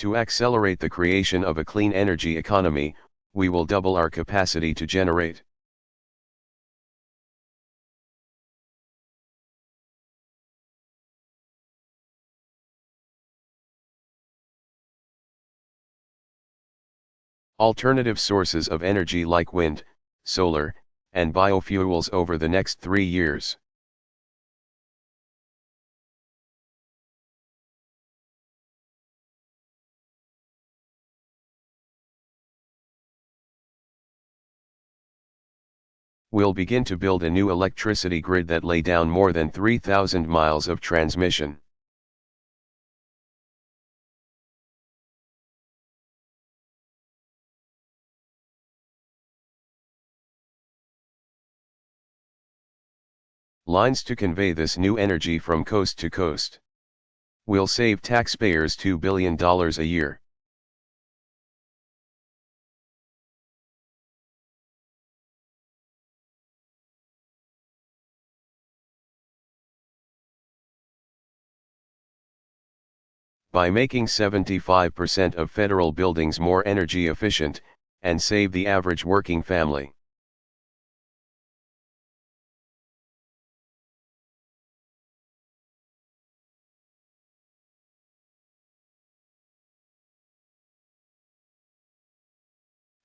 To accelerate the creation of a clean energy economy, we will double our capacity to generate. Alternative sources of energy like wind, solar, and biofuels over the next 3 years. We'll begin to build a new electricity grid that lay down more than 3,000 miles of transmission. Lines to convey this new energy from coast to coast. Will save taxpayers $2 billion a year. By making 75% of federal buildings more energy efficient, and save the average working family.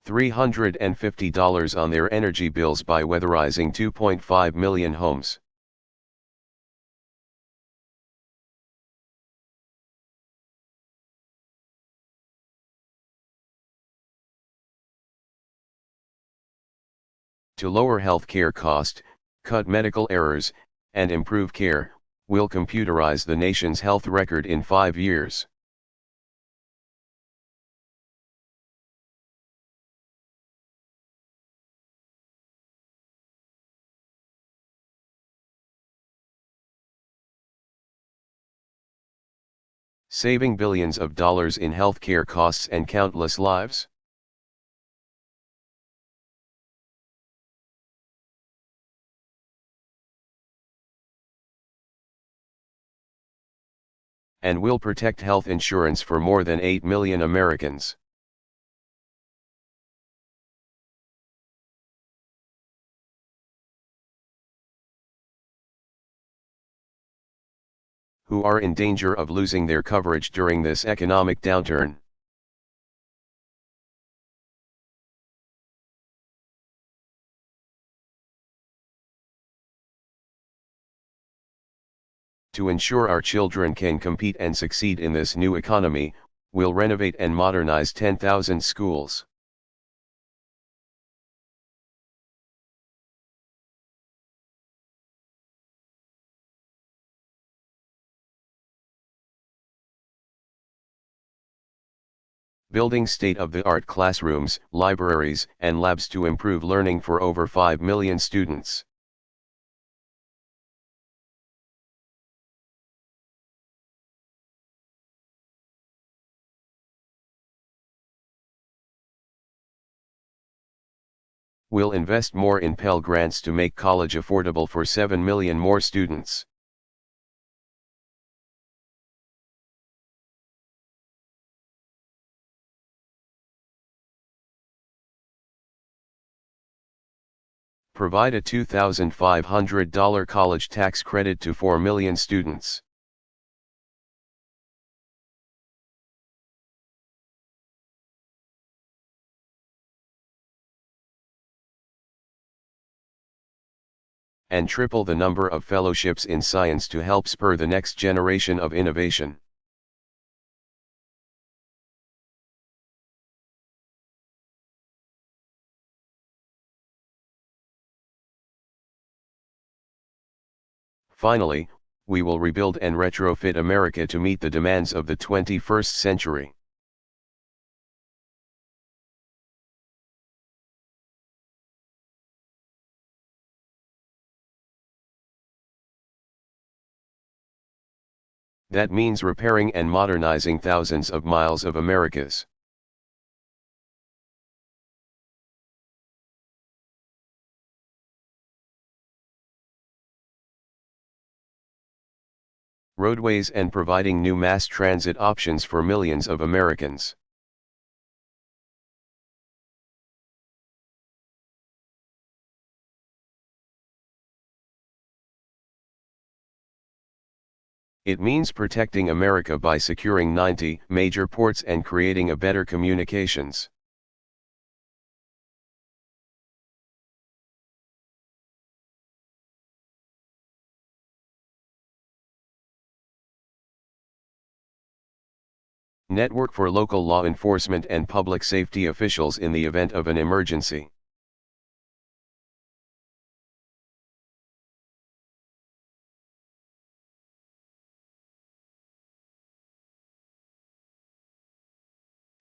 $350 on their energy bills by weatherizing 2.5 million homes. To lower healthcare cost, cut medical errors, and improve care, we'll computerize the nation's health record in 5 years. Saving billions of dollars in healthcare costs and countless lives. And will protect health insurance for more than 8 million Americans. Who are in danger of losing their coverage during this economic downturn. To ensure our children can compete and succeed in this new economy, we'll renovate and modernize 10,000 schools. Building state-of-the-art classrooms, libraries, and labs to improve learning for over 5 million students. We'll invest more in Pell Grants to make college affordable for 7 million more students. Provide a $2,500 college tax credit to 4 million students. And triple the number of fellowships in science to help spur the next generation of innovation. Finally, we will rebuild and retrofit America to meet the demands of the 21st century. That means repairing and modernizing thousands of miles of Americas. roadways and providing new mass transit options for millions of Americans. It means protecting America by securing 90 major ports and creating a better communications. Network for local law enforcement and public safety officials in the event of an emergency.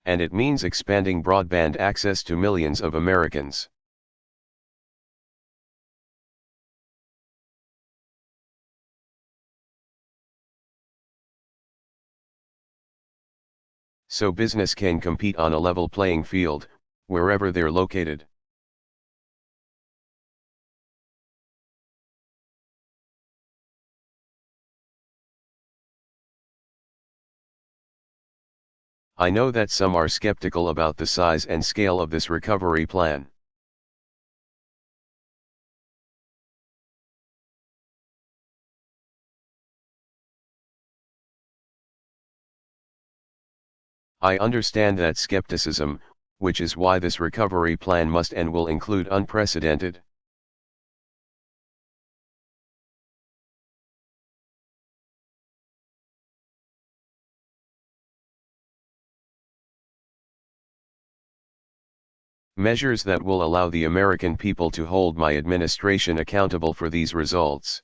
And it means expanding broadband access to millions of Americans. So business can compete on a level playing field, wherever they're located. I know that some are skeptical about the size and scale of this recovery plan. I understand that skepticism, which is why this recovery plan must and will include unprecedented measures that will allow the American people to hold my administration accountable for these results.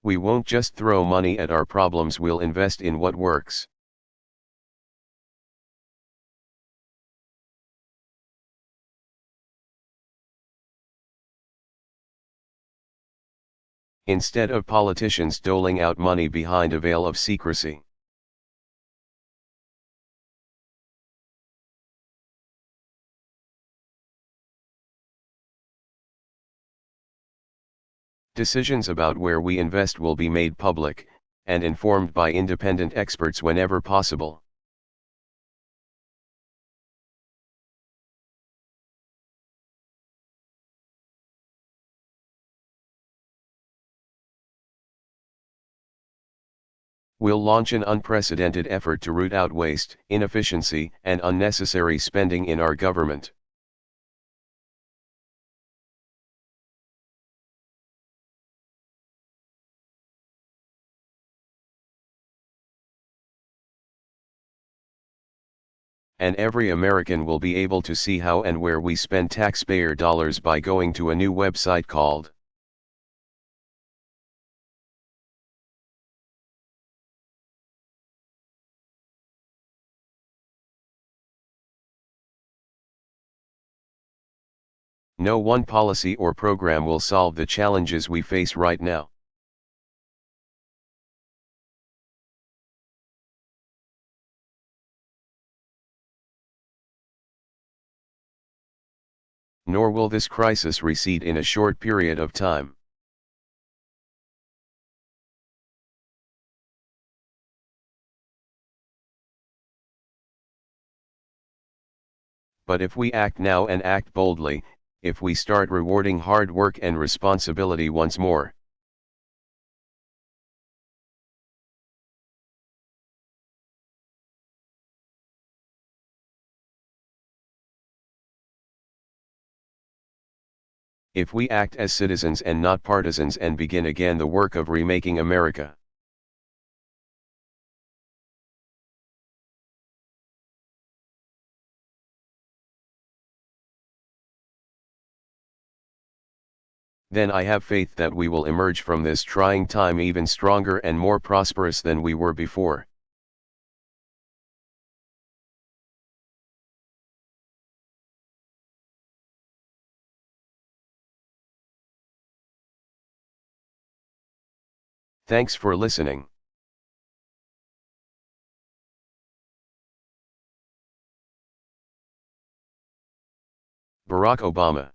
We won't just throw money at our problems, we'll invest in what works. Instead of politicians doling out money behind a veil of secrecy. Decisions about where we invest will be made public, and informed by independent experts whenever possible. We'll launch an unprecedented effort to root out waste, inefficiency, and unnecessary spending in our government. And every American will be able to see how and where we spend taxpayer dollars by going to a new website called No one policy or program will solve the challenges we face right now. Nor will this crisis recede in a short period of time. But if we act now and act boldly, if we start rewarding hard work and responsibility once more, if we act as citizens and not partisans and begin again the work of remaking America. Then I have faith that we will emerge from this trying time even stronger and more prosperous than we were before. Thanks for listening. Barack Obama.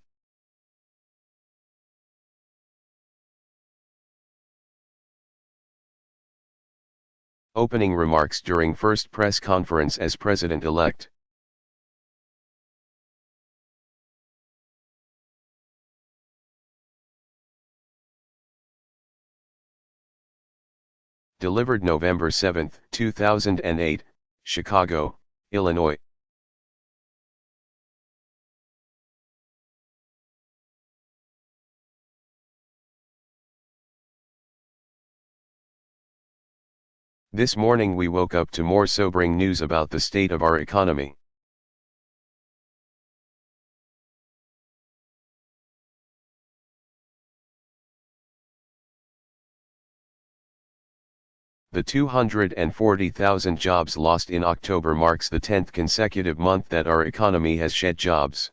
Opening remarks during first press conference as president-elect. Delivered November 7, 2008, Chicago, Illinois. This morning we woke up to more sobering news about the state of our economy. The 240,000 jobs lost in October marks the 10th consecutive month that our economy has shed jobs.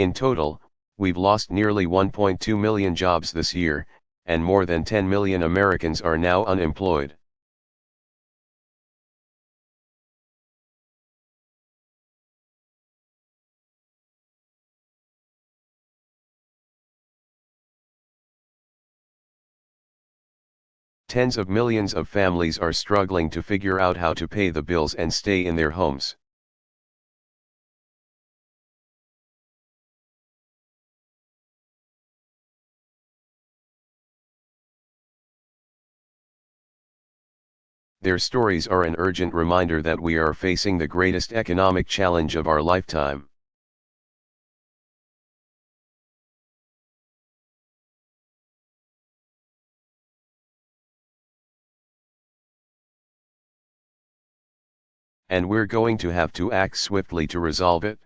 In total, we've lost nearly 1.2 million jobs this year, and more than 10 million Americans are now unemployed. Tens of millions of families are struggling to figure out how to pay the bills and stay in their homes. Their stories are an urgent reminder that we are facing the greatest economic challenge of our lifetime. And we're going to have to act swiftly to resolve it.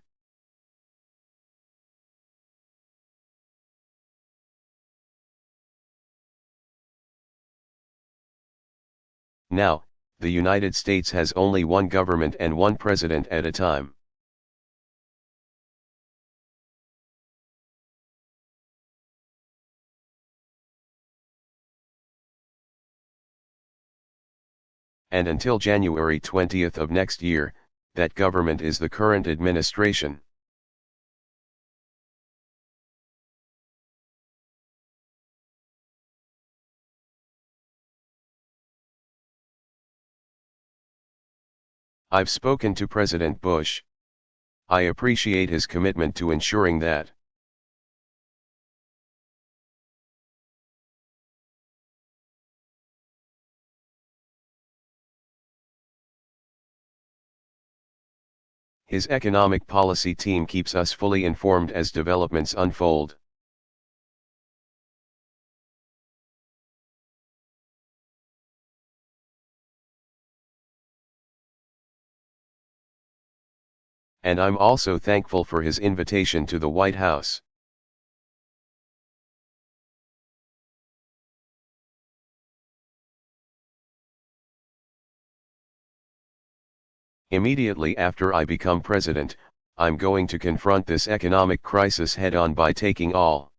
Now, the United States has only one government and one president at a time. And until January 20th of next year, that government is the current administration. I've spoken to President Bush. I appreciate his commitment to ensuring that his economic policy team keeps us fully informed as developments unfold. And I'm also thankful for his invitation to the White House. Immediately after I become president, I'm going to confront this economic crisis head-on by taking all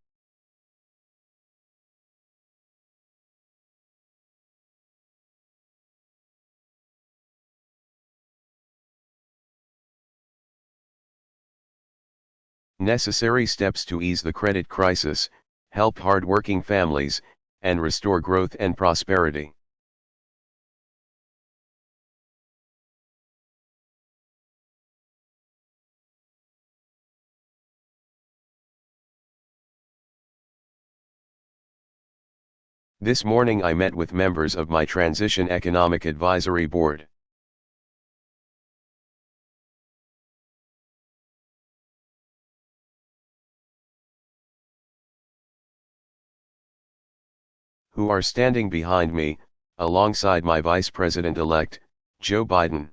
necessary steps to ease the credit crisis, help hard-working families, and restore growth and prosperity. This morning I met with members of my Transition Economic Advisory Board. Who are standing behind me, alongside my Vice President-elect, Joe Biden.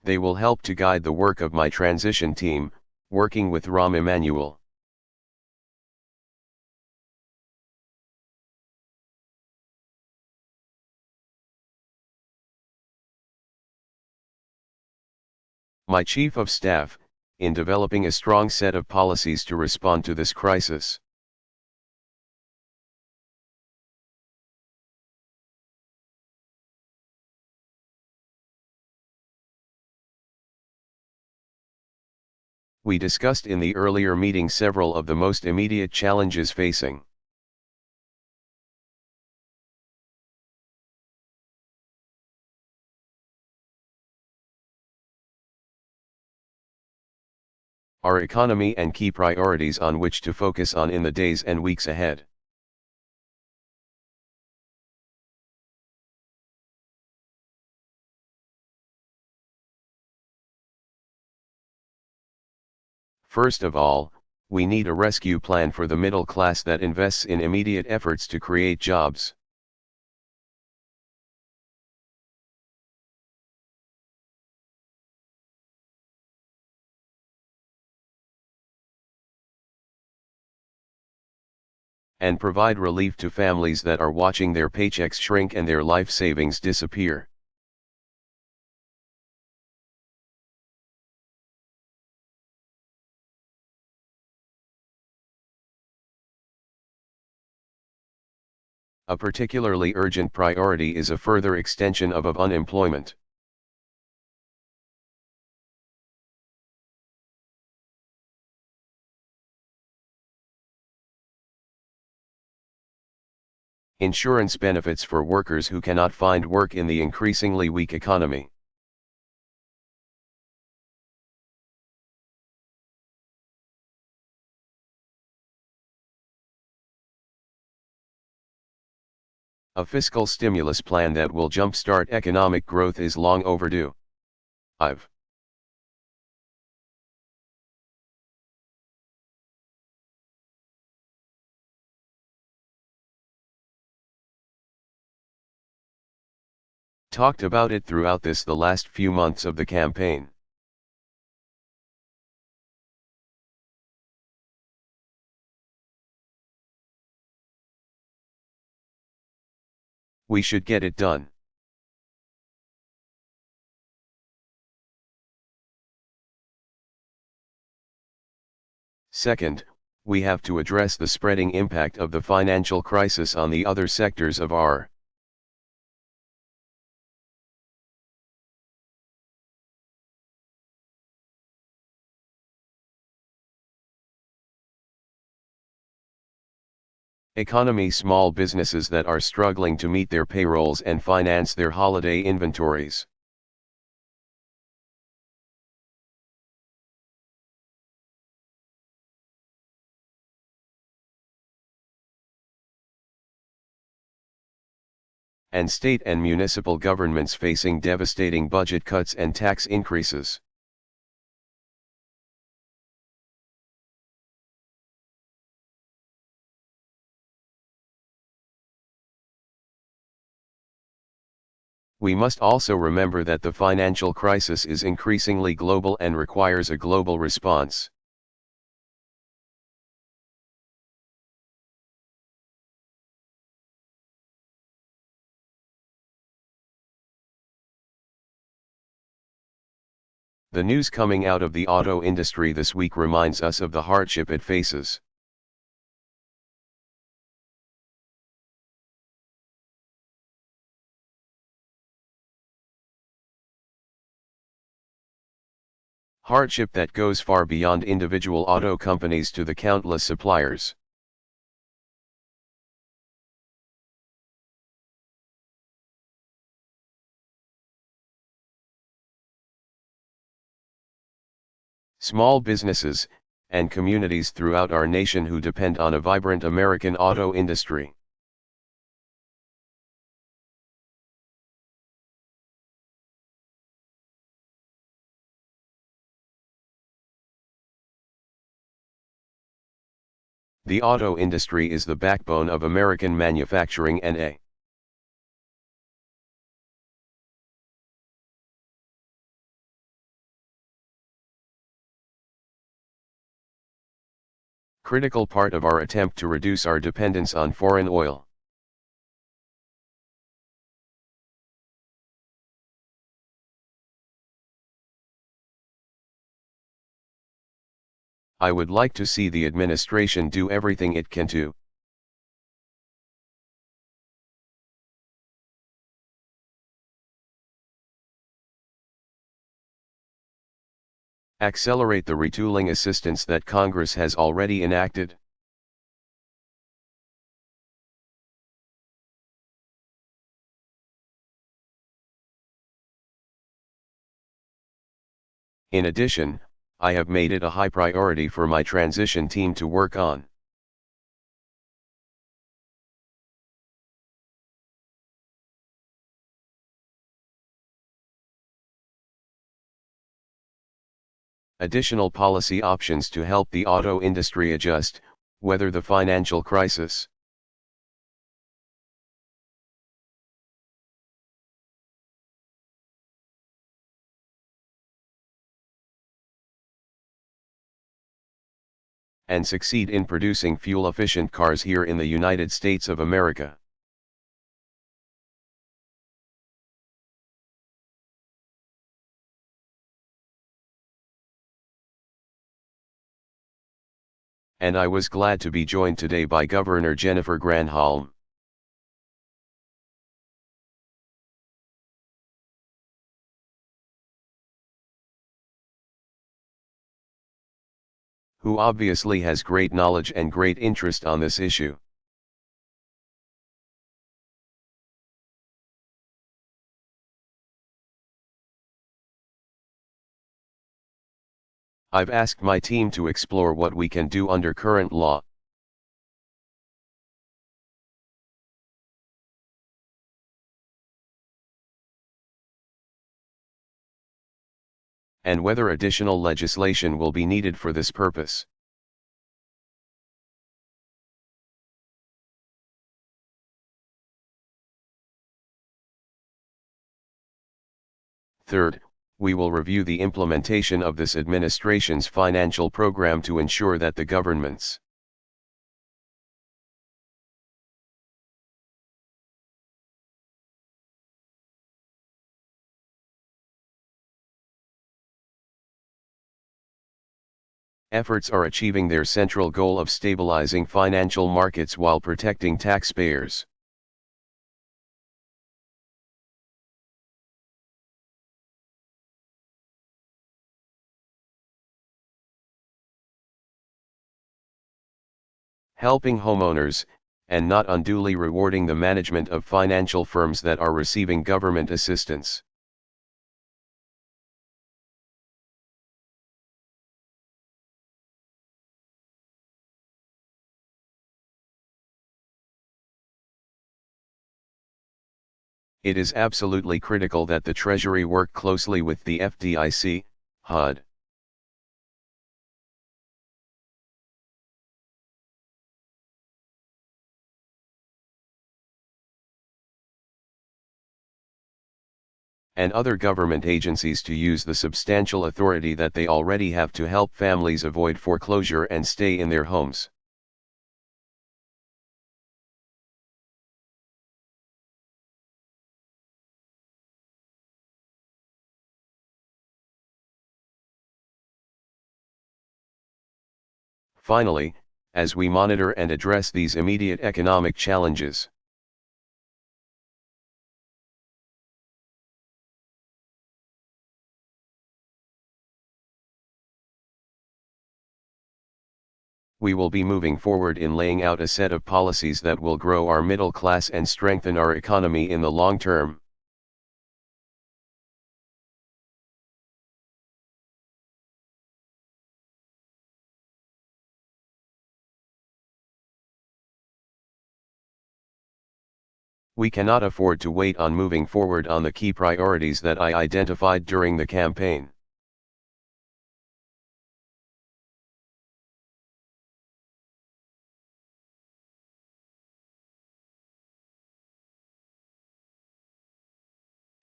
They will help to guide the work of my transition team, working with Rahm Emanuel. my Chief of Staff, in developing a strong set of policies to respond to this crisis. We discussed in the earlier meeting several of the most immediate challenges facing our economy and key priorities on which to focus on in the days and weeks ahead. First of all, we need a rescue plan for the middle class that invests in immediate efforts to create jobs. And provide relief to families that are watching their paychecks shrink and their life savings disappear. A particularly urgent priority is a further extension of unemployment. Insurance benefits for workers who cannot find work in the increasingly weak economy. A fiscal stimulus plan that will jumpstart economic growth is long overdue. I've talked about it throughout the last few months of the campaign. We should get it done. Second, we have to address the spreading impact of the financial crisis on the other sectors of our economy. Small businesses that are struggling to meet their payrolls and finance their holiday inventories. And state and municipal governments facing devastating budget cuts and tax increases. We must also remember that the financial crisis is increasingly global and requires a global response. The news coming out of the auto industry this week reminds us of the hardship it faces. Hardship that goes far beyond individual auto companies to the countless suppliers. Small businesses, and communities throughout our nation who depend on a vibrant American auto industry. The auto industry is the backbone of American manufacturing and a critical part of our attempt to reduce our dependence on foreign oil. I would like to see the administration do everything it can to accelerate the retooling assistance that Congress has already enacted. In addition, I have made it a high priority for my transition team to work on additional policy options to help the auto industry adjust, weather the financial crisis. And succeed in producing fuel-efficient cars here in the United States of America. And I was glad to be joined today by Governor Jennifer Granholm. Who obviously has great knowledge and great interest on this issue. I've asked my team to explore what we can do under current law. And whether additional legislation will be needed for this purpose. Third, we will review the implementation of this administration's financial program to ensure that the government's efforts are achieving their central goal of stabilizing financial markets while protecting taxpayers. Helping homeowners, and not unduly rewarding the management of financial firms that are receiving government assistance. It is absolutely critical that the Treasury work closely with the FDIC, HUD. And other government agencies to use the substantial authority that they already have to help families avoid foreclosure and stay in their homes. Finally, as we monitor and address these immediate economic challenges, we will be moving forward in laying out a set of policies that will grow our middle class and strengthen our economy in the long term. We cannot afford to wait on moving forward on the key priorities that I identified during the campaign.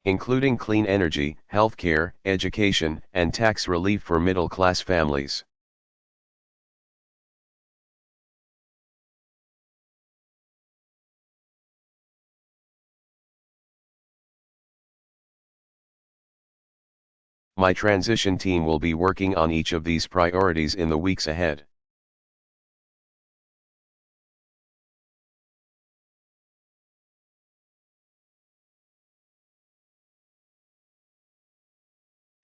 Including clean energy, healthcare, education, and tax relief for middle-class families. My transition team will be working on each of these priorities in the weeks ahead.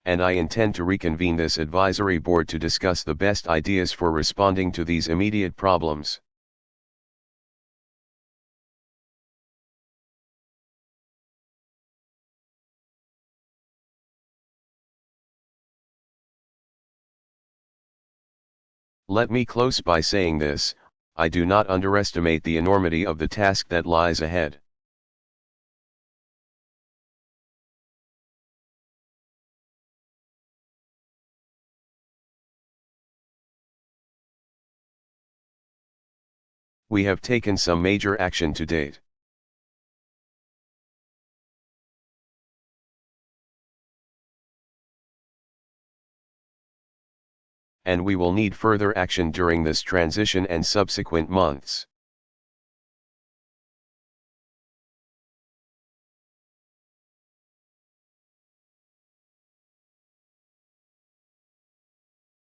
And I intend to reconvene this advisory board to discuss the best ideas for responding to these immediate problems. Let me close by saying this: I do not underestimate the enormity of the task that lies ahead. We have taken some major action to date. And we will need further action during this transition and subsequent months.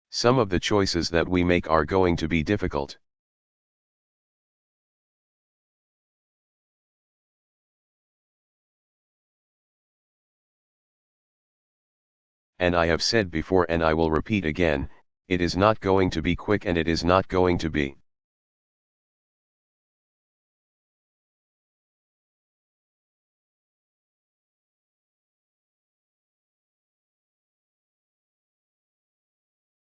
Some of the choices that we make are going to be difficult. And I have said before and I will repeat again, it is not going to be quick and it is not going to be.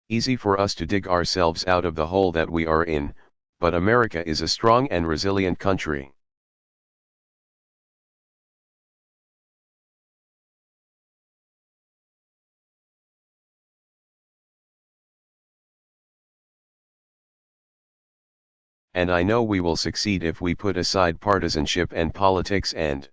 Easy for us to dig ourselves out of the hole that we are in, but America is a strong and resilient country. And I know we will succeed if we put aside partisanship and politics and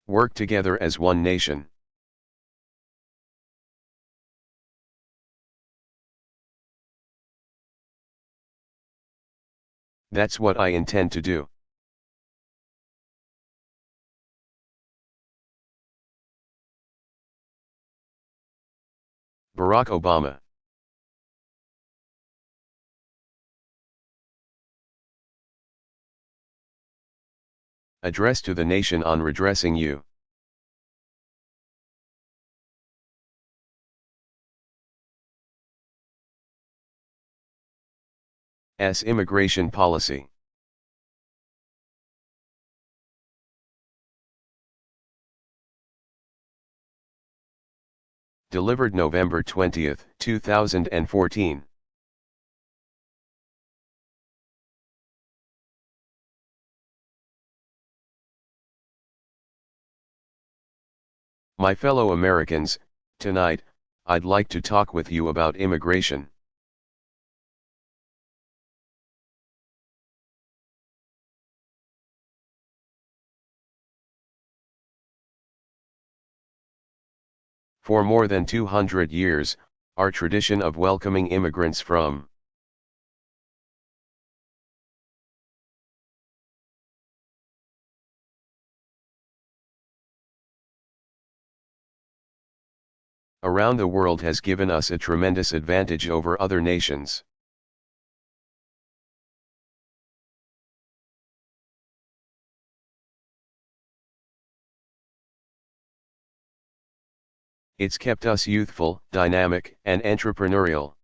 work together as one nation. That's what I intend to do. Barack Obama. Address to the nation on redressing U.S. immigration policy. Delivered November 20, 2014. My fellow Americans, tonight, I'd like to talk with you about immigration. For more than 200 years, our tradition of welcoming immigrants from around the world has given us a tremendous advantage over other nations. It's kept us youthful, dynamic, and entrepreneurial.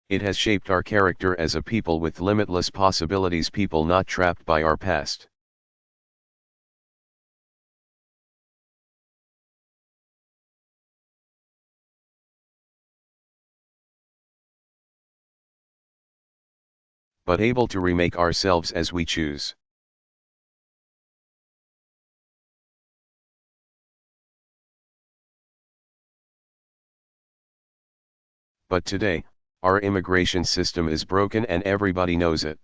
It has shaped our character as a people with limitless possibilities, people not trapped by our past. But able to remake ourselves as we choose. But today, our immigration system is broken and everybody knows it.